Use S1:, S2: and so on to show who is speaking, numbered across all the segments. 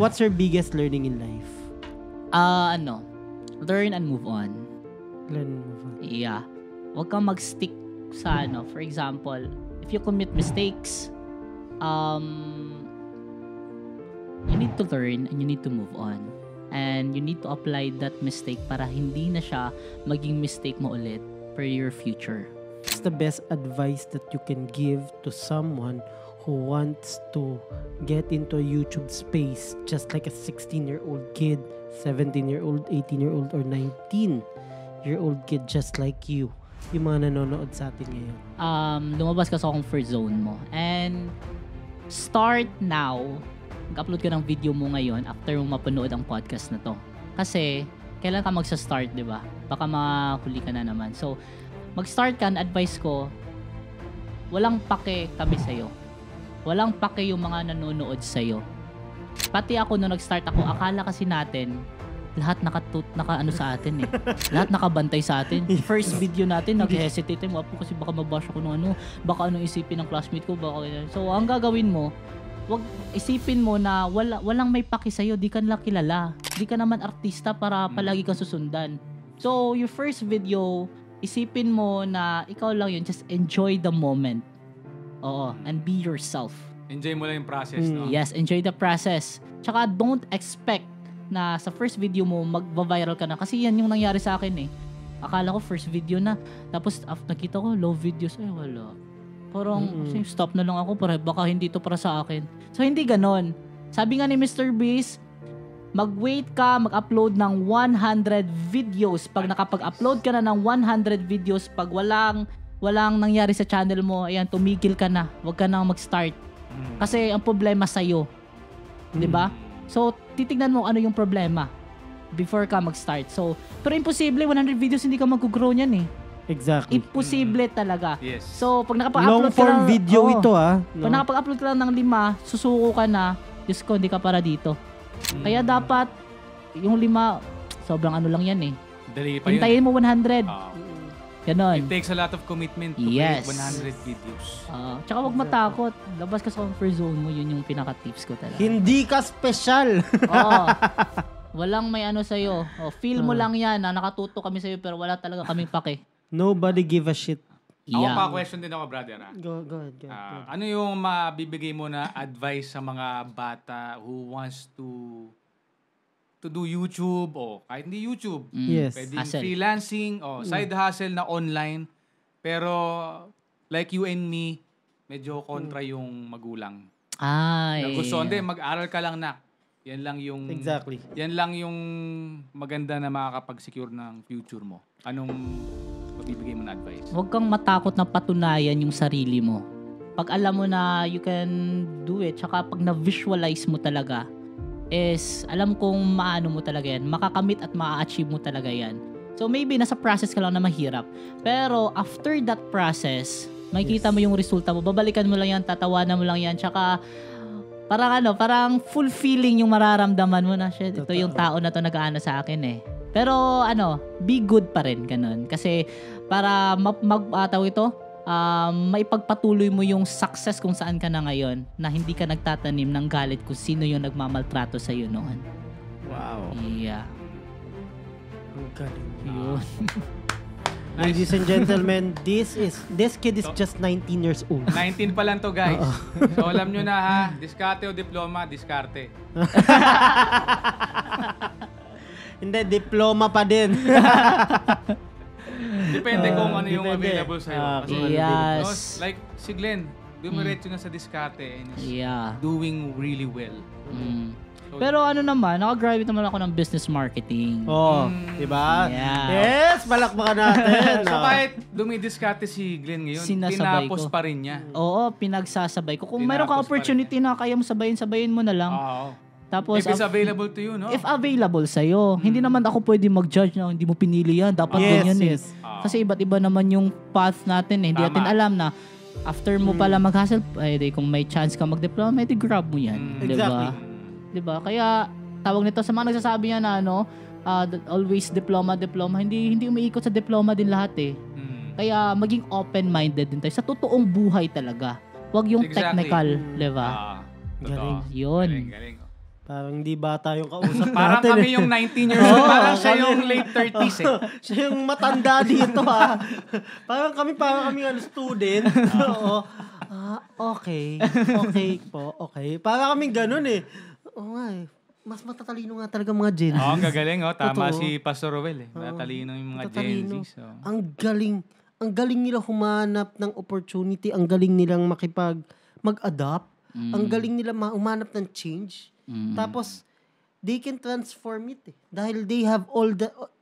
S1: What's your biggest learning in life?
S2: Learn and move on.
S1: Learn and move on.
S2: Yeah. Huwag kang mag-stick sa for example, if you commit mistakes, you need to learn and you need to move on. And you need to apply that mistake para hindi na siya maging mistake mo ulit for your future.
S1: What's the best advice that you can give to someone who wants to get into a YouTube space just like a 16-year-old kid, 17-year-old, 18-year-old, or 19-year-old kid just like you? Yung mga nanonood sa atin ngayon.
S2: Lumabas ka sa comfort zone mo. And start now. Mag-upload ka ng video mo ngayon after mo mapanood ang podcast na to. Kasi, kailan ka magsa-start, di ba? Baka mahuli ka na naman. So, mag-start ka, advice ko, walang pake kami sa'yo. Walang pake yung mga nanonood sa'yo. Pati ako, nung nag-start ako, akala kasi natin, lahat naka-ano sa atin eh. Lahat nakabantay sa atin. First video natin, nag-hesitate mo po kasi baka mabash ako ng baka anong isipin ng classmate ko, baka. So, ang gagawin mo, wag isipin mo na walang may paki sa'yo, di ka nila kilala. Di ka naman artista para palagi kang susundan. So, your first video, isipin mo na ikaw lang yun, just enjoy the moment. Oo, and be yourself.
S3: Enjoy mo lang yung process, no?
S2: Yes, enjoy the process. Tsaka don't expect na sa first video mo mag-viral ka na. Kasi yan yung nangyari sa akin eh. Akala ko first video na. Tapos after nakita ko, low videos. Ay, wala. Parang, stop na lang ako para baka hindi to para sa akin. So, hindi ganon. Sabi nga ni Mr. Beast, mag-wait ka, mag-upload ng 100 videos. Pag nakapag-upload ka na ng 100 videos, pag walang nangyari sa channel mo, ayan, tumigil ka na. Huwag ka na mag-start. Kasi ang problema sa'yo. Diba? So, titignan mo ano yung problema before ka mag-start. So, pero imposible, 100 videos hindi ka mag-grow niyan eh.
S1: Exactly.
S2: Imposible talaga.
S3: Yes.
S2: So, pag nakapag-upload ka
S1: Long-form
S2: lang,
S1: video ito no?
S2: Pag nakapag-upload ka lang ng 5, susuko ka na, Diyos ko, hindi ka para dito. Kaya dapat, yung 5, sobrang ano lang yan eh.
S3: Dali pa yun.
S2: Hintayin mo 100. Ganon.
S3: It takes a lot of commitment to create 100 videos.
S2: Tsaka wag matakot. Labas ka sa comfort zone mo, yun yung pinaka-tips ko talaga.
S1: Hindi ka special.
S2: Walang may ano sa'yo. Feel mo lang yan na nakatuto kami sa'yo pero wala talaga kaming pake.
S1: Nobody give a shit.
S3: Ako pa, question din ako, brother.
S1: Go ahead.
S3: Ano yung mabibigay mo na advice sa mga bata who wants to do YouTube o kahit hindi YouTube?
S1: Yes.
S3: Pwedeng freelancing o side hustle na online. Pero like you and me, medyo kontra yung magulang. Gusto hindi, mag-aral ka lang na. Yan lang yung Yan lang yung maganda na makakapag-secure ng future mo. Anong mabibigay mo na advice?
S2: Huwag kang matakot na patunayan yung sarili mo. Pag alam mo na you can do it, tsaka pag na-visualize mo talaga, is alam kong maano mo talaga yan, makakamit at ma-achieve mo talaga yan. So maybe nasa process ka lang na mahirap. Pero after that process, makikita mo yung resulta mo. Babalikan mo lang yan, tatawanan mo lang yan, tsaka parang fulfilling yung mararamdaman mo na, shit, ito yung tao na to nag-aano sa akin eh. Pero be good pa rin, ganun. Kasi para maipagpatuloy mo yung success kung saan ka na ngayon na hindi ka nagtatanim ng galit kung sino yung nagmamaltrato sa iyo noon.
S1: Wow.
S2: Yeah.
S1: Ang galing.
S2: Yun.
S1: Ladies and gentlemen, this kid is just 19 years old.
S3: 19 pa lang to, guys. So alam nyo na ha, diskarte o diploma, diskarte.
S1: Hindi, diploma pa din.
S3: Depende kung ano yung available sa'yo.
S2: Yes.
S3: Like si Glenn, dumiretso na sa diskarte and is doing really well. So,
S2: pero ano naman, nakagraduate naman ako ng business marketing.
S1: Diba?
S2: Yeah.
S1: Yes, palakpakan natin.
S3: So kahit dumidiskarte si Glenn ngayon, tinapos pa rin niya.
S2: Oo, pinagsasabay ko. Kung mayroon kang opportunity na kaya mo sabayin mo na lang. Tapos,
S3: if it's available to you, no?
S2: If available sa'yo. Hindi naman ako pwede mag-judge na hindi mo pinili yan. Dapat ganyan eh. Kasi iba't iba naman yung path natin eh. Hindi natin alam na after mo pala mag-hustle, kung may chance ka mag-diploma, edi grab mo yan.
S1: Exactly.
S2: Diba? Kaya tawag nito sa mga nagsasabi niya na always diploma, hindi umiikot sa diploma din lahat eh. Kaya maging open-minded din tayo sa totoong buhay talaga. Huwag yung technical, diba?
S3: Galing.
S2: Yun.
S3: Galing.
S1: Parang hindi bata yung kausap natin.
S3: Parang kami yung 19 years old. Parang siya yung late 30s eh.
S1: Siya yung matanda dito ha. Parang kami student. Oo. Okay. Okay po. Okay. Parang kami ganun eh. Oo nga eh. Mas matatalino nga talaga mga Gen Z.
S3: Oo, ang gagaling. Tama
S1: Totoo.
S3: si Pastor Rowell eh. Matatalino yung mga Gen Z. So.
S1: Ang galing nila humanap ng opportunity. Ang galing nilang mag-adapt. Ang galing nila humanap ng change. Tapos, they can transform it eh. Dahil they have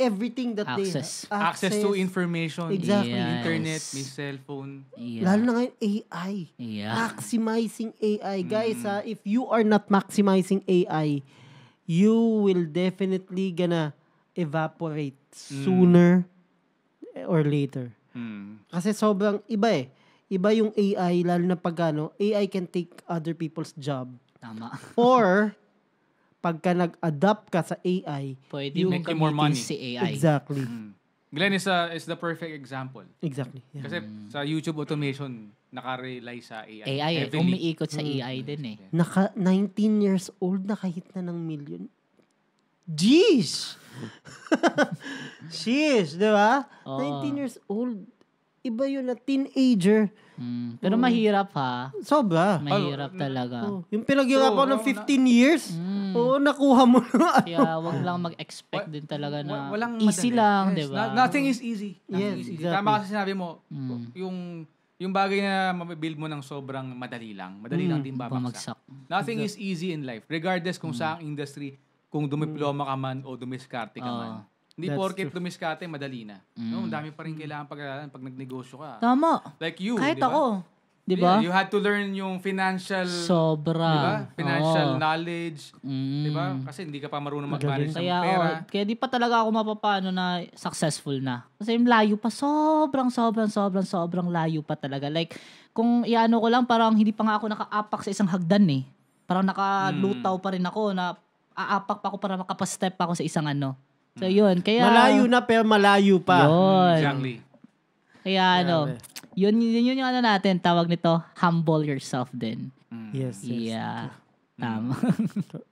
S1: everything that
S2: access.
S1: they have.
S3: Access to information.
S1: Exactly.
S2: Yes.
S3: Internet, may cellphone.
S2: Yeah.
S1: Lalo na ngayon, AI.
S2: Yeah.
S1: Maximizing AI. Guys, if you are not maximizing AI, you will definitely gonna evaporate sooner or later. Kasi sobrang iba eh. Iba yung AI, lalo na AI can take other people's job.
S2: Tama.
S1: Or, pagka nag-adapt ka sa AI,
S2: pwede mong
S3: make you more money.
S2: si AI.
S1: Exactly.
S3: Glenn is the perfect example.
S1: Exactly. Yeah.
S3: Kasi sa YouTube automation, naka-rely sa AI.
S2: AI eh. Umiikot sa AI din eh.
S1: 19 years old, nakahit na ng million. Jeez! Sheesh, di ba? 19 years old. Iba yun na teenager.
S2: Pero mahirap ha.
S1: Sobra.
S2: Mahirap talaga.
S1: Yung pinaghirapan ng 15 years, nakuha mo na.
S2: Kaya wag lang mag-expect din talaga na
S3: walang
S2: easy
S3: madali.
S2: lang,
S3: Yes.
S2: di ba?
S3: Nothing is easy.
S1: Yes,
S3: Easy.
S1: exactly.
S3: Tama kasi sinabi mo, yung bagay na mabibuild mo ng sobrang madali lang lang din babagsak. Nothing is easy in life. Regardless kung saang industry, kung dumiploma ka man o dumiskarte ka man. Hindi porket dumiskarte, madali na. No, ang dami pa rin kailangan pag-aralan pag nagnegosyo ka.
S2: Tama.
S3: Like you,
S2: Kahit
S3: di ba?
S2: ako. Di ba?
S3: Yeah, you had to learn yung financial
S2: Sobra.
S3: di ba? Financial knowledge. Di ba? Kasi hindi ka pa marunong mag-manage ng pera.
S2: Kaya di pa talaga ako mapapano na successful na. Kasi yung layo pa, sobrang layo pa talaga. Like, kung iano ko lang, parang hindi pa nga ako naka-apak sa isang hagdan eh. Parang nakalutaw pa rin ako na aapak pa ako para makapastep pa ako sa isang ano. So, yun. Kaya,
S1: malayo na pero malayo pa.
S2: Yun.
S3: Exactly.
S2: Kaya yun yung ano natin, tawag nito, humble yourself din.
S1: Yes.
S2: Yeah. Tama.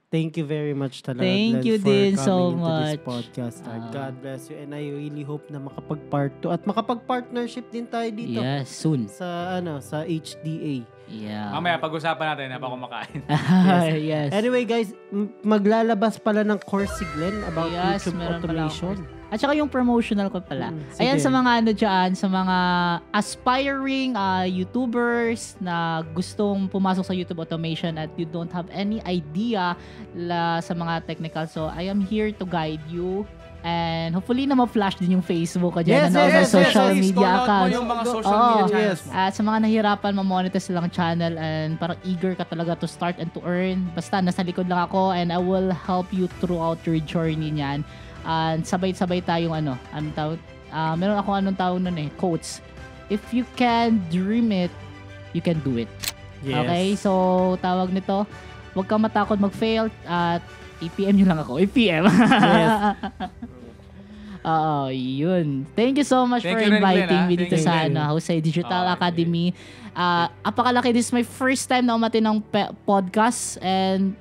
S1: Thank you very much talaga.
S2: Thank
S1: Glenn,
S2: you
S1: for
S2: din
S1: coming
S2: so
S1: into
S2: much.
S1: this podcast. God bless you. And I really hope na makapag-part 2 at makapag-partnership din tayo dito.
S2: Yes, soon.
S1: Sa HDA.
S2: Yeah.
S3: Mamaya pag-usapan natin habang kumakain.
S2: Yes.
S1: Anyway guys, maglalabas pala ng course si Glenn about YouTube
S2: meron pala
S1: automation.
S2: At saka yung promotional ko pala.
S1: Sige.
S2: Ayan sa mga ano dyan, sa mga aspiring YouTubers na gustong pumasok sa YouTube automation at you don't have any idea sa mga technical. So, I am here to guide you. And hopefully na ma-flash din yung Facebook ko dyan. Social media accounts.
S3: Yung mga social media channels mo.
S2: At sa mga nahirapan ma-monetize lang channel and parang eager ka talaga to start and to earn. Basta nasa likod lang ako and I will help you throughout your journey niyan. And sabay-sabay tayong anong tawag? Meron ako tawag nun eh, quotes. If you can dream it, you can do it.
S1: Yes.
S2: Okay? So, tawag nito, huwag kang matakot mag-fail at i-PM nyo lang ako. I-PM.
S1: Yes.
S2: Oo, yun. Thank you so much for inviting me dito sa Husay Digital Academy. Apakalaki, this is my first time na umatin ng podcast and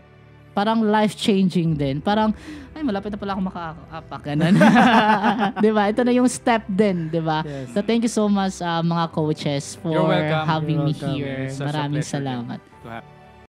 S2: parang life-changing din. Parang, malapit na pala ako makaapak. Ganun. Diba? Ito na yung step din. Diba?
S1: Yes.
S2: So, thank you so much mga coaches for having me here. Maraming salamat.